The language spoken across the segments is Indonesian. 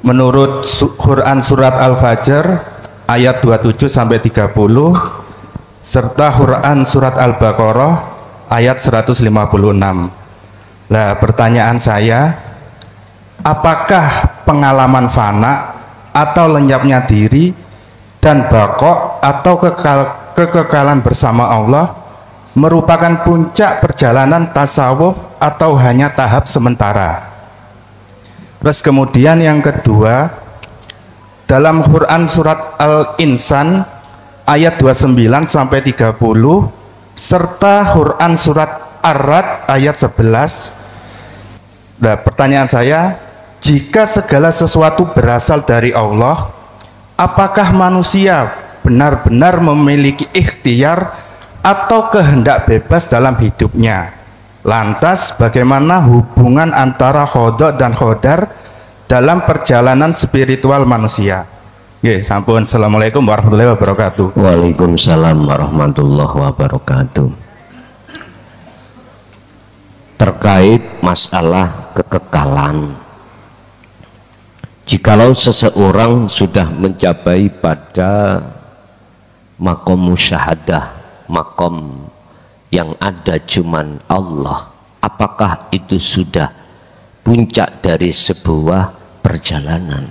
menurut Quran surat Al-Fajr ayat 27 sampai 30 serta Quran surat Al-Baqarah ayat 156. Nah, pertanyaan saya, apakah pengalaman fana atau lenyapnya diri dan baqo atau kekekalan bersama Allah merupakan puncak perjalanan tasawuf atau hanya tahap sementara? Terus kemudian yang kedua, dalam Quran surat Al-Insan ayat 29 sampai 30 serta Quran surat Ar-Ra'd ayat 11. Nah, pertanyaan saya, jika segala sesuatu berasal dari Allah, apakah manusia benar-benar memiliki ikhtiar atau kehendak bebas dalam hidupnya? Lantas bagaimana hubungan antara khodok dan khodar dalam perjalanan spiritual manusia? Oke, sampun. Assalamualaikum warahmatullahi wabarakatuh. Waalaikumsalam warahmatullahi wabarakatuh. Terkait masalah kekekalan, jikalau seseorang sudah mencapai pada makom musyahadah, makom yang ada cuman Allah, apakah itu sudah puncak dari sebuah perjalanan?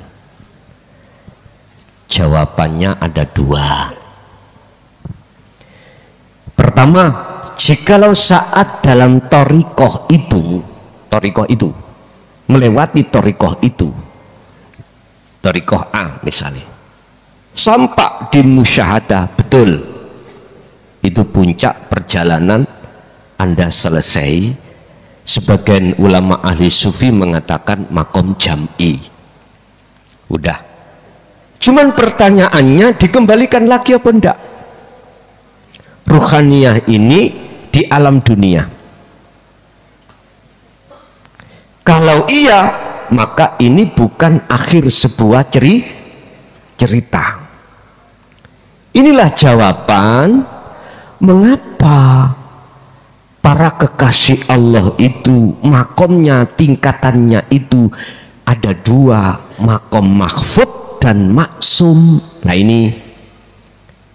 Jawabannya ada dua. Pertama, jikalau saat dalam thariqah itu melewati thariqah itu, thariqah A misalnya, sampai di musyahadah, betul itu puncak perjalanan Anda selesai. Sebagian ulama ahli sufi mengatakan makom jam'i. Udah. Cuman pertanyaannya, dikembalikan lagi apa enggak? Ruhaniyah ini di alam dunia. Kalau iya, maka ini bukan akhir sebuah cerita. Inilah jawaban mengapa para kekasih Allah itu makomnya, tingkatannya itu ada dua, makom mahfud dan maksum. Nah, ini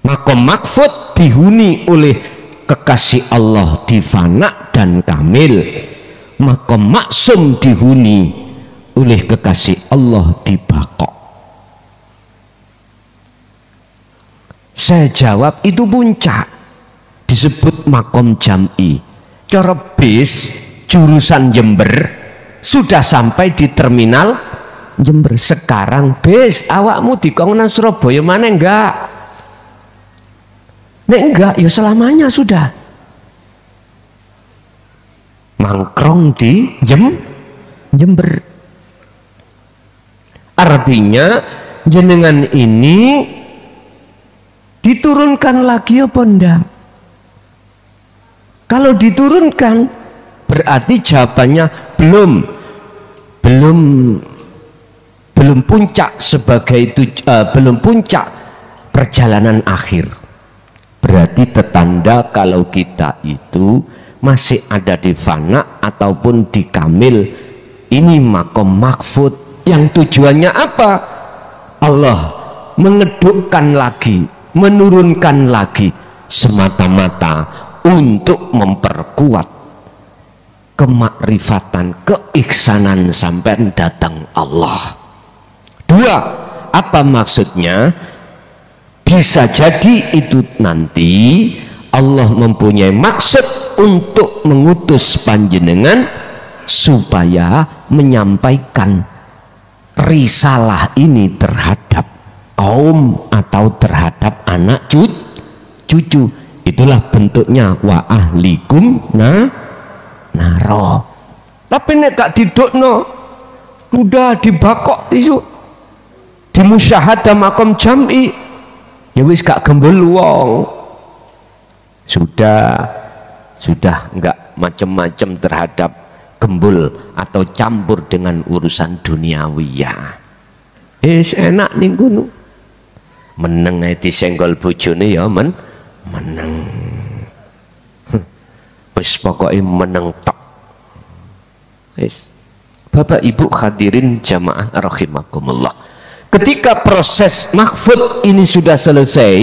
makom mahfud dihuni oleh kekasih Allah di fana dan kamil, makom maksum dihuni oleh kekasih Allah di baqo. Saya jawab itu puncak, disebut makom jam'i. Cara bis jurusan Jember sudah sampai di terminal Jember. Sekarang bis awakmu di kongonan Surabaya mana enggak? Nek enggak ya selamanya sudah mangkrong di Jember. Artinya jenengan ini diturunkan lagi apa enggak? Kalau diturunkan berarti jawabannya belum puncak sebagai itu, belum puncak perjalanan akhir. Berarti tetanda kalau kita itu masih ada di fana ataupun di kamil. Ini makom mahfud yang tujuannya apa? Allah mengedukkan lagi, menurunkan lagi semata-mata untuk memperkuat kemakrifatan, keiksanan sampai datang Allah. Dua, apa maksudnya? Bisa jadi itu nanti Allah mempunyai maksud untuk mengutus panjenengan supaya menyampaikan risalah ini terhadap kaum atau terhadap anak cucu. Itulah bentuknya wa ahlikum naro. Tapi nek gak didukno udah dibakok isu di musyahadah makom jam'i ya wis gak gembel wong. Sudah enggak macam-macam terhadap gembul atau campur dengan urusan duniawiyah. Enak ning kono. Meneng ae disenggol bojone ya meneng. Wis pokoke meneng tok. Wis Bapak Ibu hadirin jamaah rahimakumullah, ketika proses mahfud ini sudah selesai,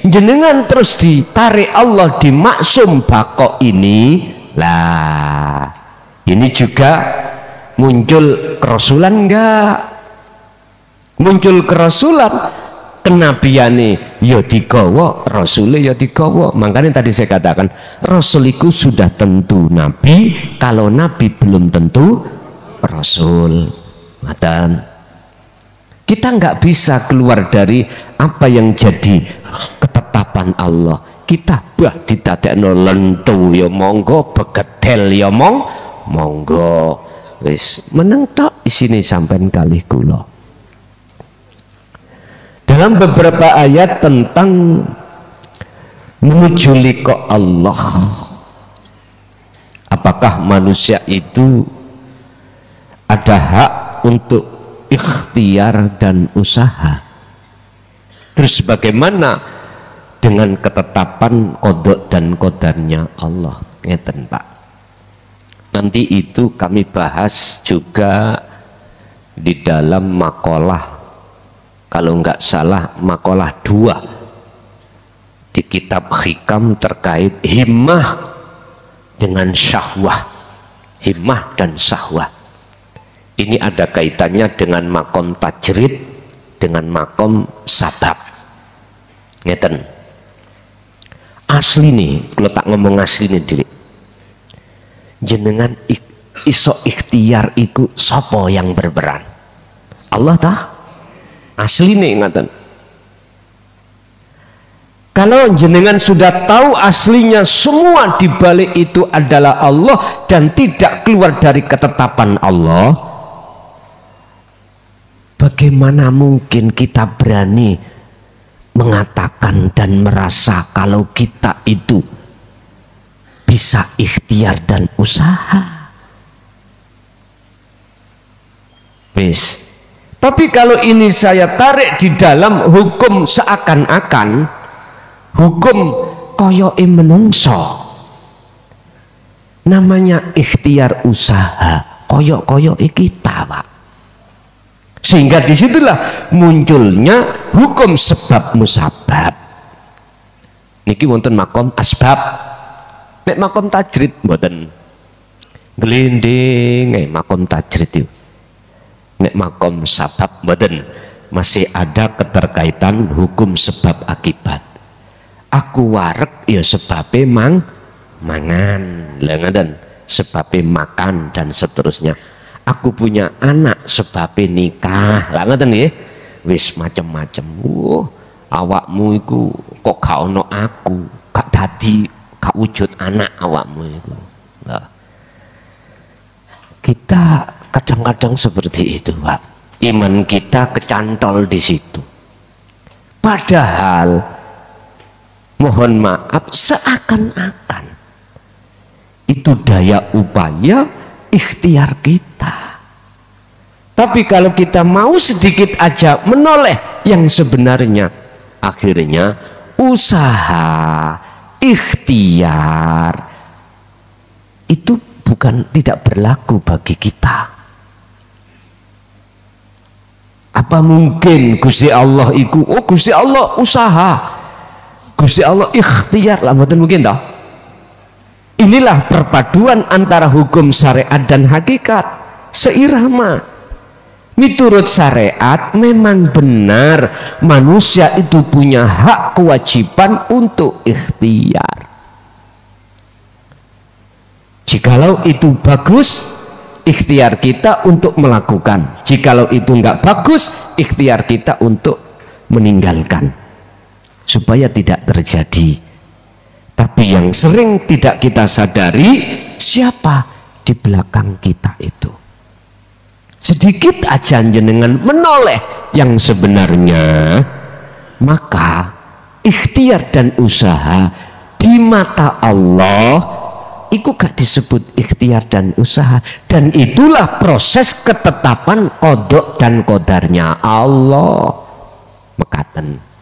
jenengan terus ditarik Allah di maksum bako ini. Lah ini juga muncul kerasulan enggak? Muncul kerasulan, kenabiane ya digawa, rasule ya digawa. Makanya tadi saya katakan rasul itu sudah tentu nabi, kalau nabi belum tentu rasul. Dan kita nggak bisa keluar dari apa yang jadi ketetapan Allah. Kita bah didadekno lentu ya monggo, begedel ya monggo, wis meneng tok isine sampean kalih kula. Dalam beberapa ayat tentang menuju liqa Allah, apakah manusia itu ada hak untuk ikhtiar dan usaha? Terus bagaimana dengan ketetapan qada dan qadarnya Allah? Ngeten Pak, nanti itu kami bahas juga di dalam makalah, kalau nggak salah makalah 2 di kitab Hikam terkait himmah dengan syahwah. Himmah dan syahwah ini ada kaitannya dengan makom tajrid, dengan makom sabab. Ngeten asli nih, kalau tak ngomong asli nih diri, jenengan iso ikhtiar iku sopo yang berperan? Allah tah asli nih ngaten. Kalau jenengan sudah tahu aslinya semua di balik itu adalah Allah dan tidak keluar dari ketetapan Allah, bagaimana mungkin kita berani mengatakan dan merasa kalau kita itu bisa ikhtiar dan usaha? Wis. Tapi kalau ini saya tarik di dalam hukum seakan-akan hukum koyoke menungso, namanya ikhtiar usaha koyok-koyoke kita Pak. Sehingga disitulah munculnya hukum sebab musabab. Niki wonten makom asbab, nek makom tajrid mboten glinding makom tajrid itu. Nek makom sabab mboten, masih ada keterkaitan hukum sebab akibat. Aku wareg ya sebabe mangan, lha ngaten, sebabe makan dan seterusnya. Aku punya anak sebabnya nikah, lah ngoten nggih. Wis macem-macem. Awakmu iku kok gak ono aku, gak dadi, gak wujud anak awakmu iku. Nah, kita kadang-kadang seperti itu, Pak. Iman kita kecantol di situ. Padahal mohon maaf seakan-akan itu daya upaya ikhtiar kita. Tapi kalau kita mau sedikit aja menoleh yang sebenarnya, akhirnya usaha, ikhtiar itu tidak berlaku bagi kita. Apa mungkin Gusti Allah iku, oh Gusti Allah usaha, Gusti Allah ikhtiar lah, mboten mungkin toh. Inilah perpaduan antara hukum syariat dan hakikat seirama. Miturut syariat memang benar manusia itu punya hak kewajiban untuk ikhtiar. Jikalau itu bagus, ikhtiar kita untuk melakukan. Jikalau itu enggak bagus, ikhtiar kita untuk meninggalkan. Supaya tidak terjadi. Tapi yang sering tidak kita sadari, siapa di belakang kita itu. Sedikit aja jenengan menoleh yang sebenarnya, maka ikhtiar dan usaha di mata Allah itu gak disebut ikhtiar dan usaha. Dan itulah proses ketetapan qada dan qadarnya Allah. Mekaten.